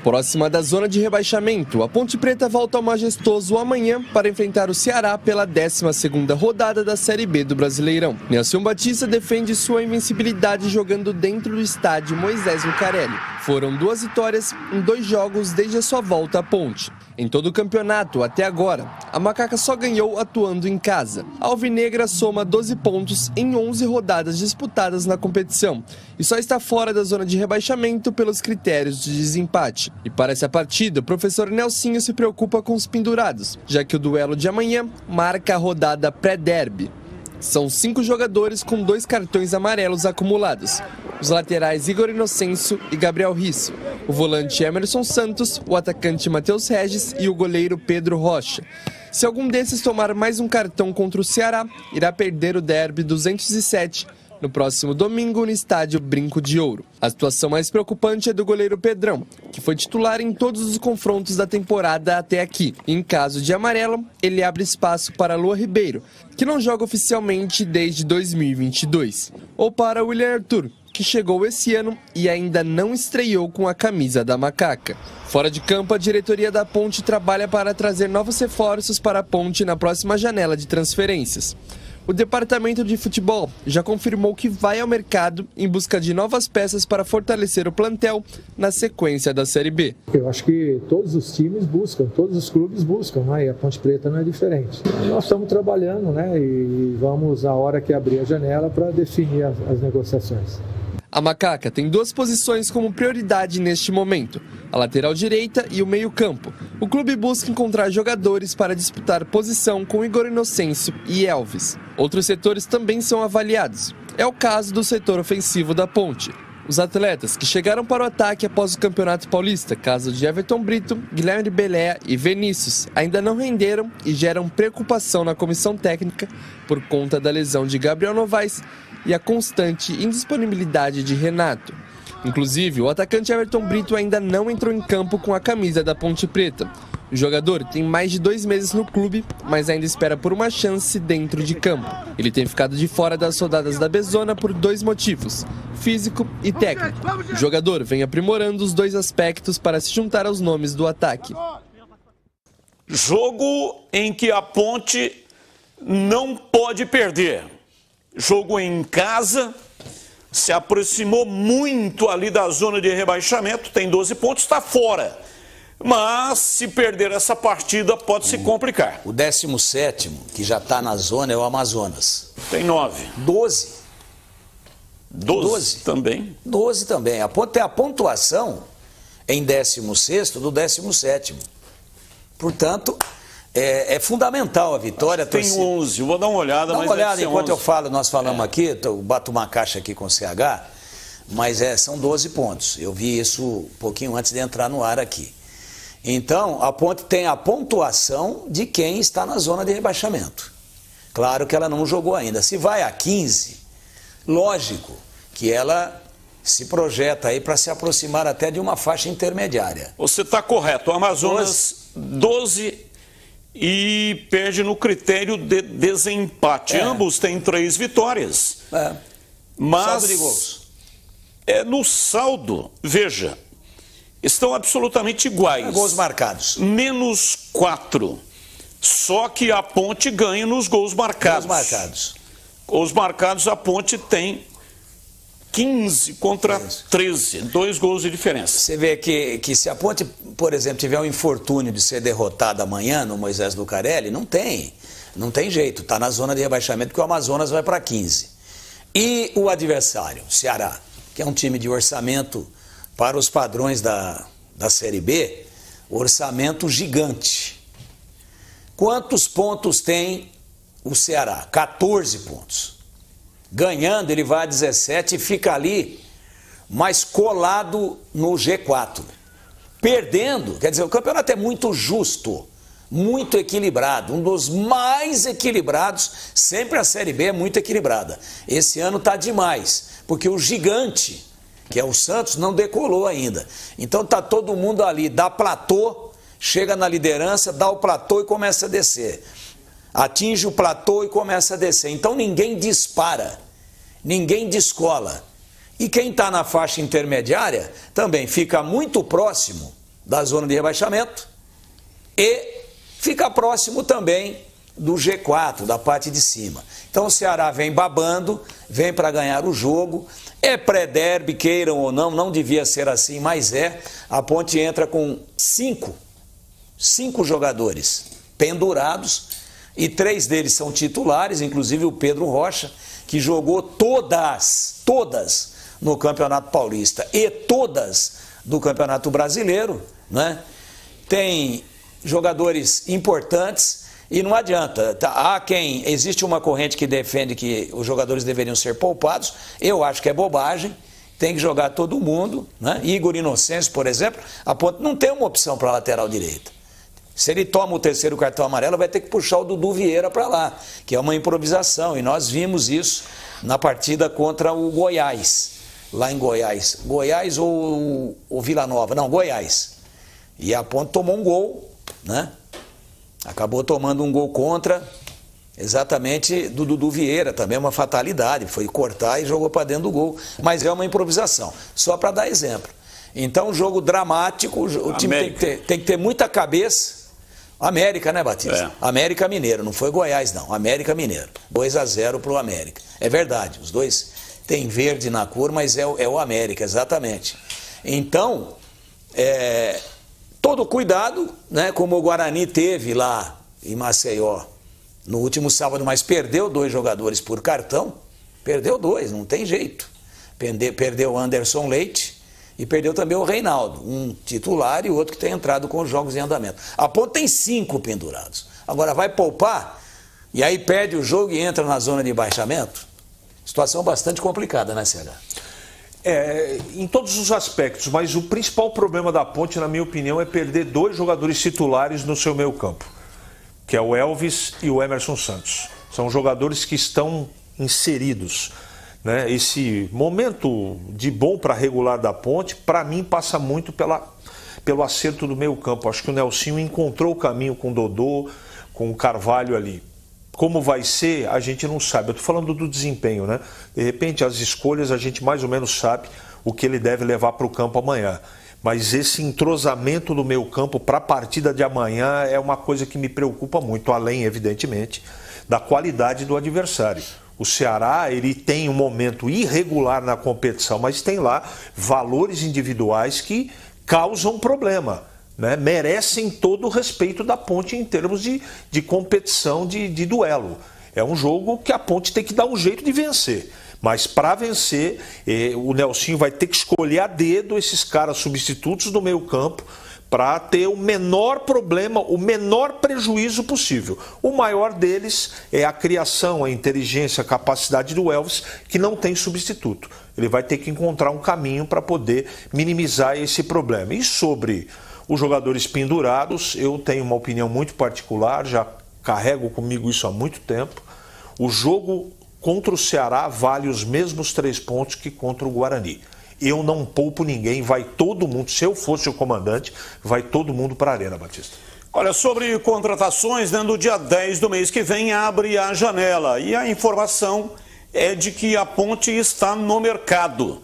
Próxima da zona de rebaixamento, a Ponte Preta volta ao Majestoso amanhã para enfrentar o Ceará pela 12ª rodada da Série B do Brasileirão. Nelson Batista defende sua invencibilidade jogando dentro do estádio Moisés Lucarelli. Foram 2 vitórias em 2 jogos desde a sua volta à Ponte. Em todo o campeonato, até agora, a Macaca só ganhou atuando em casa. A Alvinegra soma 12 pontos em 11 rodadas disputadas na competição e só está fora da zona de rebaixamento pelos critérios de desempate. E para essa partida, o professor Nelsinho se preocupa com os pendurados, já que o duelo de amanhã marca a rodada pré-derby. São 5 jogadores com 2 cartões amarelos acumulados. Os laterais Igor Inocêncio e Gabriel Risso, o volante Emerson Santos, o atacante Matheus Regis e o goleiro Pedro Rocha. Se algum desses tomar mais um cartão contra o Ceará, irá perder o derby 207 no próximo domingo no estádio Brinco de Ouro. A situação mais preocupante é do goleiro Pedrão, que foi titular em todos os confrontos da temporada até aqui. Em caso de amarelo, ele abre espaço para Lua Ribeiro, que não joga oficialmente desde 2022, ou para William Arthur, que chegou esse ano e ainda não estreou com a camisa da Macaca. Fora de campo, a diretoria da Ponte trabalha para trazer novos reforços para a Ponte na próxima janela de transferências. O departamento de futebol já confirmou que vai ao mercado em busca de novas peças para fortalecer o plantel na sequência da Série B. Eu acho que todos os times buscam, todos os clubes buscam, né? E a Ponte Preta não é diferente. Nós estamos trabalhando, né? E vamos, a hora que abrir a janela, para definir as negociações. A Macaca tem 2 posições como prioridade neste momento, a lateral direita e o meio-campo. O clube busca encontrar jogadores para disputar posição com Igor Inocêncio e Elvis. Outros setores também são avaliados. É o caso do setor ofensivo da Ponte. Os atletas que chegaram para o ataque após o Campeonato Paulista, caso de Everton Brito, Guilherme Belé e Vinícius, ainda não renderam e geram preocupação na comissão técnica por conta da lesão de Gabriel Novaes e a constante indisponibilidade de Renato. Inclusive, o atacante Everton Brito ainda não entrou em campo com a camisa da Ponte Preta. O jogador tem mais de 2 meses no clube, mas ainda espera por uma chance dentro de campo. Ele tem ficado de fora das rodadas da Bezona por 2 motivos, físico e técnico. O jogador vem aprimorando os 2 aspectos para se juntar aos nomes do ataque. Jogo em que a Ponte não pode perder. Jogo em casa, se aproximou muito ali da zona de rebaixamento, tem 12 pontos, está fora. Mas se perder essa partida pode se complicar. O 17º, que já está na zona, é o Amazonas. Tem 9. 12. 12 também. 12 também. A Ponte tem a pontuação em 16º do 17º. Portanto, é fundamental a vitória. Tem 11, vou dar uma olhada. Dá uma olhada enquanto 11. Eu falo, nós falamos aqui, eu bato uma caixa aqui com o CH, mas são 12 pontos. Eu vi isso um pouquinho antes de entrar no ar aqui. Então, a Ponte tem a pontuação de quem está na zona de rebaixamento. Claro que ela não jogou ainda. Se vai a 15, lógico que ela se projeta aí para se aproximar até de uma faixa intermediária. Você está correto. O Amazonas 12 e perde no critério de desempate. Ambos têm 3 vitórias. Mas saldo de gols. No saldo, veja, estão absolutamente iguais. Gols marcados. Menos 4. Só que a Ponte ganha nos gols marcados. Gols marcados. Gols marcados, a Ponte tem 15 contra 13, 2 gols de diferença. Você vê que se a Ponte, por exemplo, tiver um infortúnio de ser derrotada amanhã no Moisés Lucarelli, não tem jeito, está na zona de rebaixamento, porque o Amazonas vai para 15. E o adversário, Ceará, que é um time de orçamento para os padrões da Série B, orçamento gigante. Quantos pontos tem o Ceará? 14 pontos. Ganhando, ele vai a 17 e fica ali, mais colado no G4. Perdendo, quer dizer, o campeonato é muito justo, muito equilibrado, um dos mais equilibrados. Sempre a Série B é muito equilibrada. Esse ano está demais, porque o gigante, que é o Santos, não decolou ainda. Então está todo mundo ali, dá platô, chega na liderança, dá o platô e começa a descer. Atinge o platô e começa a descer. Então ninguém dispara, ninguém descola. E quem está na faixa intermediária também fica muito próximo da zona de rebaixamento e fica próximo também do G4, da parte de cima. Então o Ceará vem babando, vem para ganhar o jogo, é pré-derby, queiram ou não, não devia ser assim, mas é. A Ponte entra com cinco jogadores pendurados e 3 deles são titulares, inclusive o Pedro Rocha, que jogou todas no Campeonato Paulista e todas do Campeonato Brasileiro, né? Tem jogadores importantes e não adianta. Há quem, existe uma corrente que defende que os jogadores deveriam ser poupados, eu acho que é bobagem, tem que jogar todo mundo, né? Igor Inocêncio, por exemplo, a Ponte não tem uma opção para a lateral direita. Se ele toma o 3º cartão amarelo, vai ter que puxar o Dudu Vieira para lá, que é uma improvisação, e nós vimos isso na partida contra o Goiás, lá em Goiás. Goiás ou Vila Nova? Não, Goiás. E a Ponte tomou um gol, né? Acabou tomando um gol contra, exatamente do Dudu Vieira, também uma fatalidade, foi cortar e jogou para dentro do gol, mas é uma improvisação, só para dar exemplo. Então, jogo dramático, o time tem que ter muita cabeça. América, né, Batista? É. América Mineiro, não foi Goiás, não. América Mineiro. 2-0 para o América. É verdade, os dois têm verde na cor, mas é o América, exatamente. Então, todo cuidado, né, como o Guarani teve lá em Maceió no último sábado, mas perdeu 2 jogadores por cartão. Perdeu 2, não tem jeito. Perdeu o Anderson Leite. E perdeu também o Reinaldo, um titular e outro que tem entrado com os jogos em andamento. A Ponte tem 5 pendurados. Agora vai poupar e aí perde o jogo e entra na zona de baixamento? Situação bastante complicada, né, CH? Em todos os aspectos, mas o principal problema da Ponte, na minha opinião, é perder 2 jogadores titulares no seu meio campo, que é o Elvis e o Emerson Santos. São jogadores que estão inseridos. Né? Esse momento de bom para regular da Ponte, para mim, passa muito pelo acerto do meio campo. Acho que o Nelsinho encontrou o caminho com o Dodô, com o Carvalho ali. Como vai ser, a gente não sabe. Eu estou falando do desempenho, né? De repente, as escolhas, a gente mais ou menos sabe o que ele deve levar para o campo amanhã. Mas esse entrosamento do meio campo para a partida de amanhã é uma coisa que me preocupa muito, além, evidentemente, da qualidade do adversário. O Ceará, ele tem um momento irregular na competição, mas tem lá valores individuais que causam problema, né? Merecem todo o respeito da Ponte em termos de competição, de duelo. É um jogo que a Ponte tem que dar um jeito de vencer. Mas para vencer, o Nelsinho vai ter que escolher a dedo esses caras substitutos do meio campo, para ter o menor problema, o menor prejuízo possível. O maior deles é a criação, a inteligência, a capacidade do Elvis, que não tem substituto. Ele vai ter que encontrar um caminho para poder minimizar esse problema. E sobre os jogadores pendurados, eu tenho uma opinião muito particular, já carrego comigo isso há muito tempo. O jogo contra o Ceará vale os mesmos 3 pontos que contra o Guarani. Eu não poupo ninguém, vai todo mundo, se eu fosse o comandante, vai todo mundo para a Arena, Batista. Olha, sobre contratações, né, no dia 10 do mês que vem abre a janela e a informação é de que a Ponte está no mercado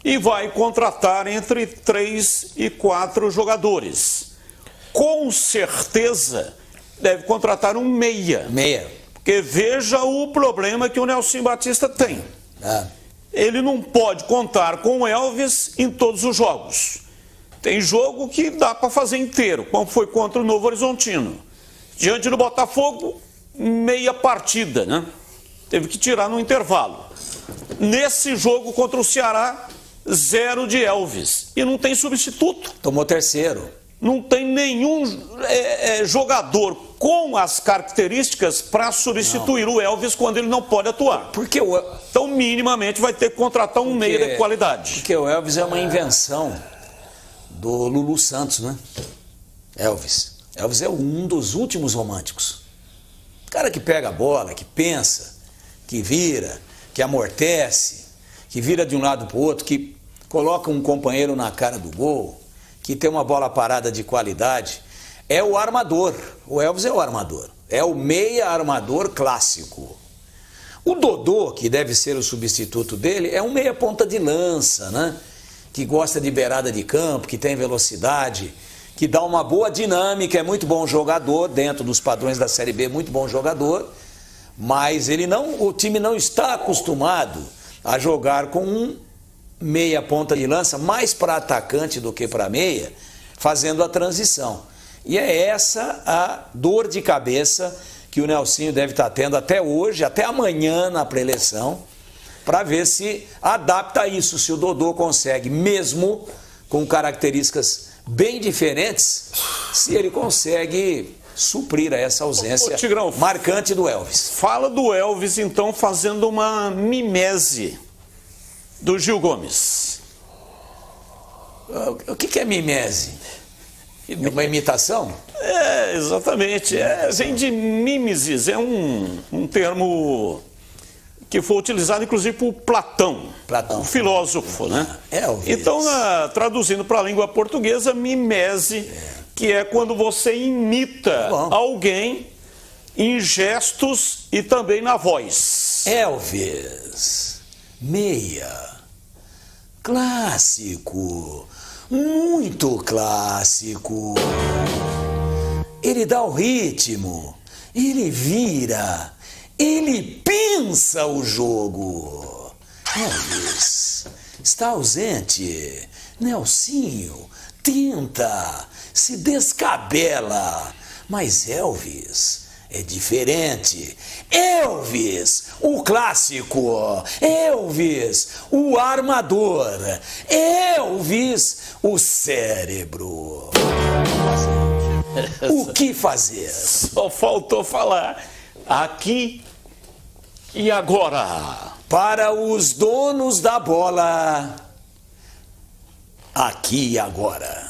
e vai contratar entre 3 e 4 jogadores. Com certeza deve contratar um meia. Porque veja o problema que o Nelson Batista tem. Ele não pode contar com o Elvis em todos os jogos. Tem jogo que dá para fazer inteiro, como foi contra o Novo Horizontino. Diante do Botafogo, meia partida, né? Teve que tirar no intervalo. Nesse jogo contra o Ceará, 0 de Elvis. E não tem substituto. Tomou 3º. Não tem nenhum jogador com as características para substituir o Elvis quando ele não pode atuar. Porque então, minimamente, vai ter que contratar um meia de qualidade. Porque o Elvis é uma invenção do Lulu Santos, né? Elvis é um dos últimos românticos. O cara que pega a bola, que pensa, que vira, que amortece, que vira de um lado para o outro, que coloca um companheiro na cara do gol, que tem uma bola parada de qualidade, é o armador. O Elvis é o armador. É o meia armador clássico. O Dodô, que deve ser o substituto dele, é um meia ponta de lança, né? Que gosta de beirada de campo, que tem velocidade, que dá uma boa dinâmica, é muito bom jogador, dentro dos padrões da Série B, muito bom jogador, mas o time não está acostumado a jogar com um meia ponta de lança, mais para atacante do que para meia, fazendo a transição. E é essa a dor de cabeça que o Nelsinho deve estar tendo até hoje, até amanhã na pré-eleição, para ver se adapta isso, se o Dodô consegue, mesmo com características bem diferentes, se ele consegue suprir essa ausência Tigrão, marcante do Elvis. Fala do Elvis, então, fazendo uma mimese do Gil Gomes. O que é mimese? Uma imitação? É, exatamente. Vem de mimesis, é um termo que foi utilizado inclusive por Platão, o filósofo, né? Elvis. Então, traduzindo para a língua portuguesa, mimese, que é quando você imita alguém em gestos e também na voz. Elvis, meia, clássico, muito clássico. Ele dá o ritmo, ele vira, ele pensa o jogo. Elvis está ausente. Nelsinho tenta, se descabela. Mas Elvis é diferente. Elvis, o clássico. Elvis, o armador. Elvis, o cérebro. O que fazer? Só faltou falar aqui e agora. Para os donos da bola, aqui e agora.